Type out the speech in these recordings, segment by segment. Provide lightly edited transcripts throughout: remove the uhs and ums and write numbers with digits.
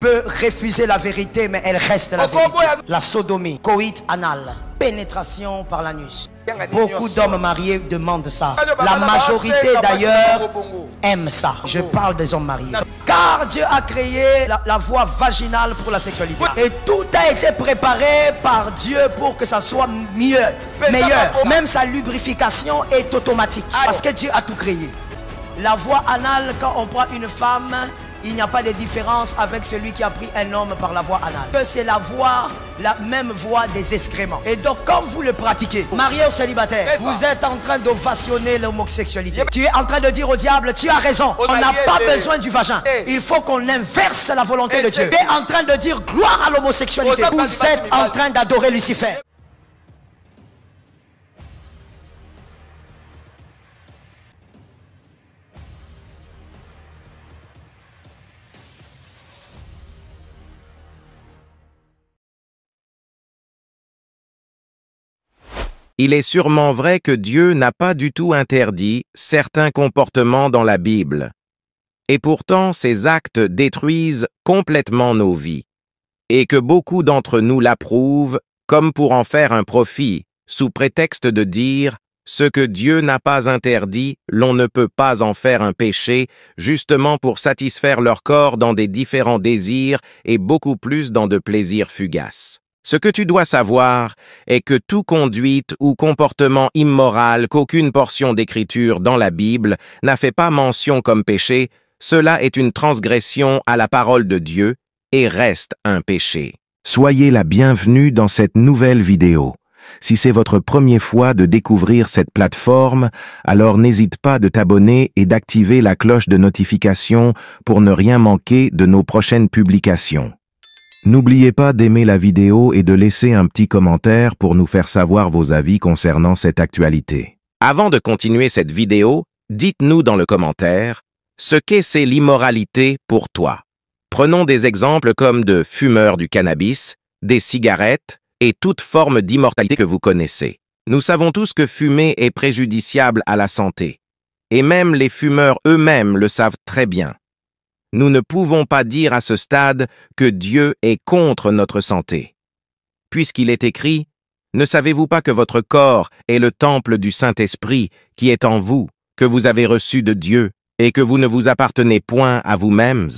peut refuser la vérité, mais elle reste la vérité. La sodomie, coït anal, pénétration par l'anus. Beaucoup d'hommes mariés demandent ça. La majorité d'ailleurs aime ça. Je parle des hommes mariés. Car Dieu a créé la voie vaginale pour la sexualité. Et tout a été préparé par Dieu pour que ça soit mieux, meilleur. Même sa lubrification est automatique. Parce que Dieu a tout créé. La voie anale, quand on prend une femme, il n'y a pas de différence avec celui qui a pris un homme par la voie anale. C'est la même voie des excréments. Et donc, quand vous le pratiquez, marié ou célibataire, vous êtes en train d'ovationner l'homosexualité. Tu es en train de dire au diable, tu as raison, on n'a pas besoin du vagin. Il faut qu'on inverse la volonté de Dieu. Tu es en train de dire gloire à l'homosexualité. Vous êtes en train d'adorer Lucifer. Il est sûrement vrai que Dieu n'a pas du tout interdit certains comportements dans la Bible. Et pourtant, ces actes détruisent complètement nos vies. Et que beaucoup d'entre nous l'approuvent comme pour en faire un profit, sous prétexte de dire « ce que Dieu n'a pas interdit, l'on ne peut pas en faire un péché », justement pour satisfaire leur corps dans des différents désirs et beaucoup plus dans de plaisirs fugaces. Ce que tu dois savoir est que toute conduite ou comportement immoral qu'aucune portion d'écriture dans la Bible n'a fait pas mention comme péché, cela est une transgression à la parole de Dieu et reste un péché. Soyez la bienvenue dans cette nouvelle vidéo. Si c'est votre première fois de découvrir cette plateforme, alors n'hésite pas de t'abonner et d'activer la cloche de notification pour ne rien manquer de nos prochaines publications. N'oubliez pas d'aimer la vidéo et de laisser un petit commentaire pour nous faire savoir vos avis concernant cette actualité. Avant de continuer cette vidéo, dites-nous dans le commentaire ce qu'est l'immoralité pour toi. Prenons des exemples comme de fumeurs du cannabis, des cigarettes et toute forme d'immoralité que vous connaissez. Nous savons tous que fumer est préjudiciable à la santé. Et même les fumeurs eux-mêmes le savent très bien. Nous ne pouvons pas dire à ce stade que Dieu est contre notre santé. Puisqu'il est écrit, « Ne savez-vous pas que votre corps est le temple du Saint-Esprit qui est en vous, que vous avez reçu de Dieu, et que vous ne vous appartenez point à vous-mêmes »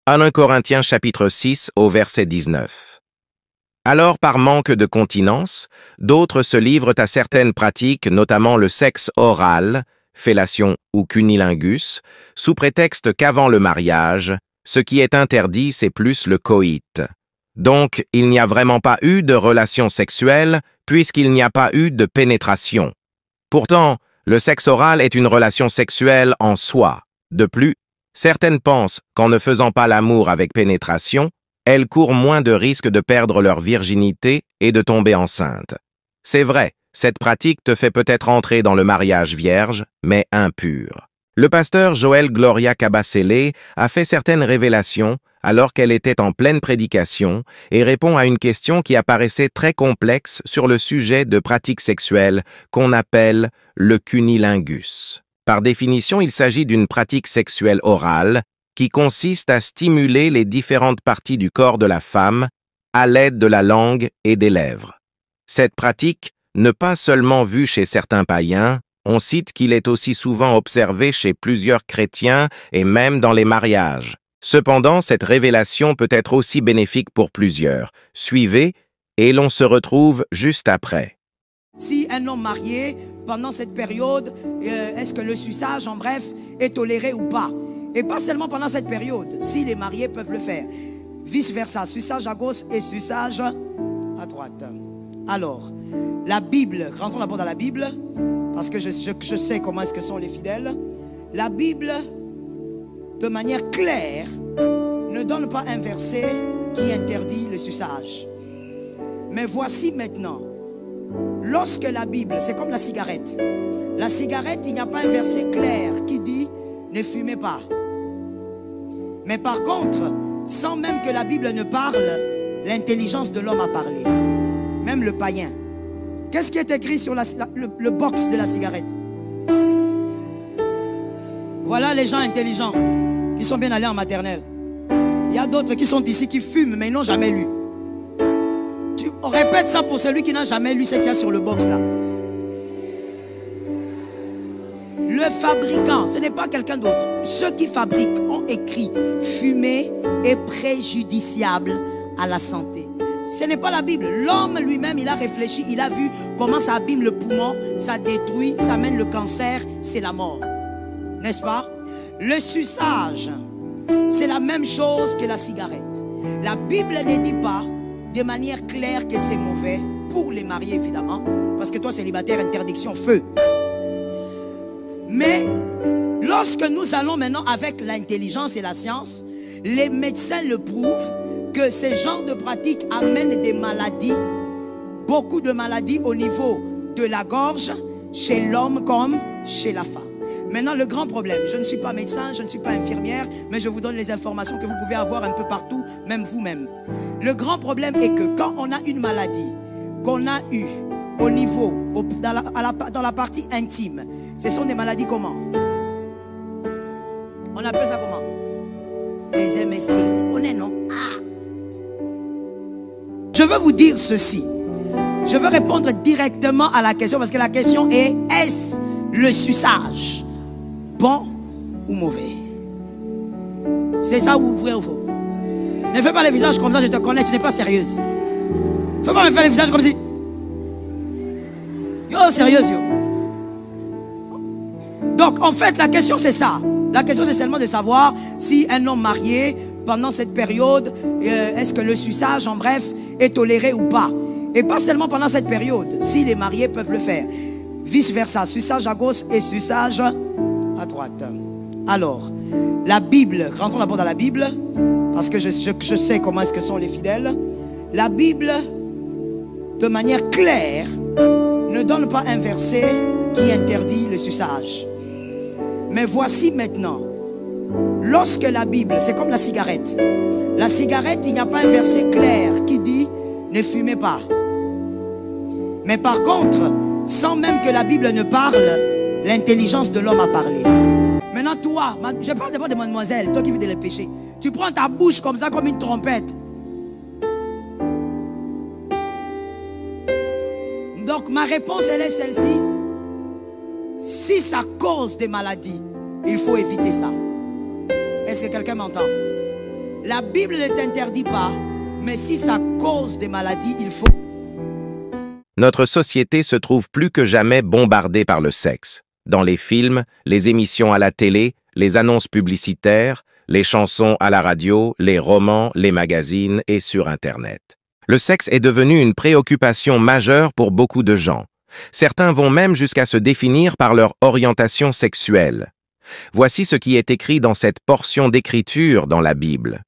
1 Corinthiens chapitre 6 au verset 19. Alors, par manque de continence, d'autres se livrent à certaines pratiques, notamment le sexe oral, fellation ou cunnilingus, sous prétexte qu'avant le mariage, ce qui est interdit, c'est plus le coït. Donc, il n'y a vraiment pas eu de relation sexuelle, puisqu'il n'y a pas eu de pénétration. Pourtant, le sexe oral est une relation sexuelle en soi. De plus, certaines pensent qu'en ne faisant pas l'amour avec pénétration, elles courent moins de risques de perdre leur virginité et de tomber enceinte. C'est vrai. Cette pratique te fait peut-être entrer dans le mariage vierge, mais impur. Le pasteur Joël Gloria Cabasele a fait certaines révélations alors qu'elle était en pleine prédication et répond à une question qui apparaissait très complexe sur le sujet de pratiques sexuelles qu'on appelle le cunnilingus. Par définition, il s'agit d'une pratique sexuelle orale qui consiste à stimuler les différentes parties du corps de la femme à l'aide de la langue et des lèvres. Cette pratique ne pas seulement vu chez certains païens, on cite qu'il est aussi souvent observé chez plusieurs chrétiens et même dans les mariages. Cependant, cette révélation peut être aussi bénéfique pour plusieurs. Suivez et l'on se retrouve juste après. Si un homme marié, pendant cette période, est-ce que le suçage, en bref, est toléré ou pas? Et pas seulement pendant cette période, si les mariés peuvent le faire. Vice-versa, suçage à gauche et suçage à droite. Alors, la Bible, rentrons d'abord dans la Bible, parce que je sais comment est-ce que sont les fidèles. La Bible, de manière claire, ne donne pas un verset qui interdit le suçage. Mais voici maintenant, lorsque la Bible, c'est comme la cigarette. La cigarette, il n'y a pas un verset clair qui dit « ne fumez pas ». Mais par contre, sans même que la Bible ne parle, l'intelligence de l'homme a parlé. Même le païen. Qu'est-ce qui est écrit sur le box de la cigarette? Voilà les gens intelligents qui sont bien allés en maternelle. Il y a d'autres qui sont ici qui fument, mais ils n'ont jamais lu. On répète ça pour celui qui n'a jamais lu ce qu'il y a sur le box là. Le fabricant, ce n'est pas quelqu'un d'autre. Ceux qui fabriquent ont écrit « fumer est préjudiciable à la santé ». Ce n'est pas la Bible. L'homme lui-même, il a réfléchi, il a vu comment ça abîme le poumon, ça détruit, ça mène le cancer, c'est la mort. N'est-ce pas? Le suçage, c'est la même chose que la cigarette. La Bible ne dit pas de manière claire que c'est mauvais pour les mariés, évidemment, parce que toi, célibataire, interdiction, feu. Mais lorsque nous allons maintenant avec l'intelligence et la science, les médecins le prouvent que ces genres de pratiques amènent des maladies, beaucoup de maladies au niveau de la gorge, chez l'homme comme chez la femme. Maintenant, le grand problème, je ne suis pas médecin, je ne suis pas infirmière, mais je vous donne les informations que vous pouvez avoir un peu partout, même vous-même. Le grand problème est que quand on a une maladie qu'on a eue au niveau, dans la partie intime, ce sont des maladies comment? On appelle ça comment? Les MST. On connaît, non? Ah. Je veux vous dire ceci. Je veux répondre directement à la question parce que la question est: est-ce le suçage bon ou mauvais? C'est ça ou vrai ou faux? Ne fais pas les visages comme ça, je te connais, tu n'es pas sérieuse. Ne fais pas me faire les visages comme si. Yo, sérieuse, yo. Donc, en fait, la question c'est ça. La question c'est seulement de savoir si un homme marié, pendant cette période, est-ce que le suçage, en bref, est toléré ou pas. Et pas seulement pendant cette période, si les mariés peuvent le faire. Vice versa, suçage à gauche et suçage à droite. Alors, la Bible, rentrons d'abord dans la Bible, parce que je sais comment est-ce que sont les fidèles. La Bible, de manière claire, ne donne pas un verset qui interdit le suçage. Mais voici maintenant, lorsque la Bible, c'est comme la cigarette. La cigarette, il n'y a pas un verset clair qui dit ne fumez pas. Mais par contre, sans même que la Bible ne parle, l'intelligence de l'homme a parlé. Maintenant toi, je parle d'abord de mademoiselle, toi qui vis dans les péchés. Tu prends ta bouche comme ça, comme une trompette. Donc ma réponse, elle est celle-ci. Si ça cause des maladies, il faut éviter ça. Est-ce que quelqu'un m'entend? La Bible ne t'interdit pas, mais si ça cause des maladies, il faut... Notre société se trouve plus que jamais bombardée par le sexe. Dans les films, les émissions à la télé, les annonces publicitaires, les chansons à la radio, les romans, les magazines et sur Internet. Le sexe est devenu une préoccupation majeure pour beaucoup de gens. Certains vont même jusqu'à se définir par leur orientation sexuelle. Voici ce qui est écrit dans cette portion d'écriture dans la Bible.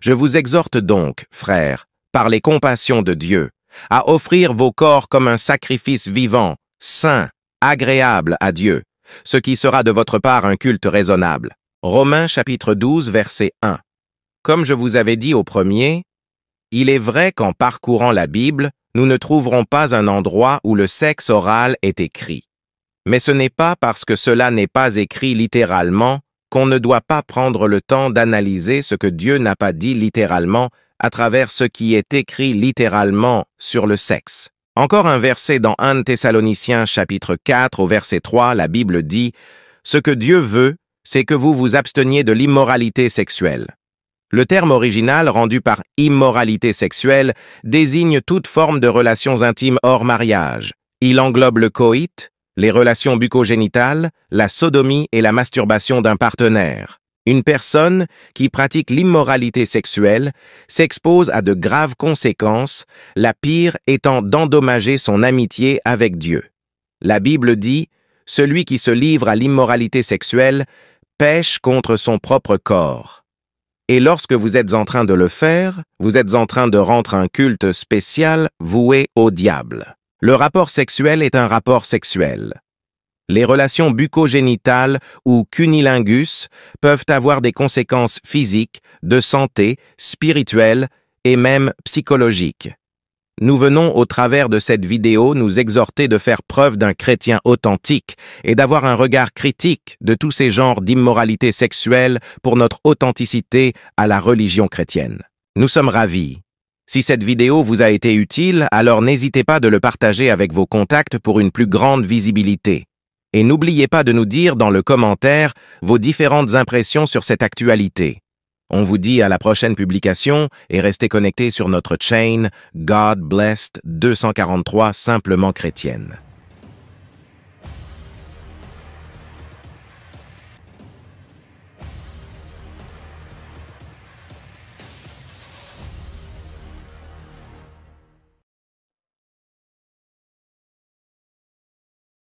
Je vous exhorte donc, frères, par les compassions de Dieu, à offrir vos corps comme un sacrifice vivant, saint, agréable à Dieu, ce qui sera de votre part un culte raisonnable. Romains chapitre 12, verset 1. Comme je vous avais dit au premier, il est vrai qu'en parcourant la Bible, nous ne trouverons pas un endroit où le sexe oral est écrit. Mais ce n'est pas parce que cela n'est pas écrit littéralement qu'on ne doit pas prendre le temps d'analyser ce que Dieu n'a pas dit littéralement à travers ce qui est écrit littéralement sur le sexe. Encore un verset dans 1 Thessaloniciens chapitre 4 au verset 3, la Bible dit « Ce que Dieu veut, c'est que vous vous absteniez de l'immoralité sexuelle. » Le terme original rendu par immoralité sexuelle désigne toute forme de relations intimes hors mariage. Il englobe le coït, les relations bucco-génitales, la sodomie et la masturbation d'un partenaire. Une personne qui pratique l'immoralité sexuelle s'expose à de graves conséquences, la pire étant d'endommager son amitié avec Dieu. La Bible dit « Celui qui se livre à l'immoralité sexuelle pêche contre son propre corps. » Et lorsque vous êtes en train de le faire, vous êtes en train de rendre un culte spécial voué au diable. Le rapport sexuel est un rapport sexuel. Les relations bucco-génitales ou cunilingus peuvent avoir des conséquences physiques, de santé, spirituelles et même psychologiques. Nous venons au travers de cette vidéo nous exhorter de faire preuve d'un chrétien authentique et d'avoir un regard critique de tous ces genres d'immoralité sexuelle pour notre authenticité à la religion chrétienne. Nous sommes ravis. Si cette vidéo vous a été utile, alors n'hésitez pas de le partager avec vos contacts pour une plus grande visibilité. Et n'oubliez pas de nous dire dans le commentaire vos différentes impressions sur cette actualité. On vous dit à la prochaine publication et restez connectés sur notre chaîne God Blessed 243 Simplement Chrétienne.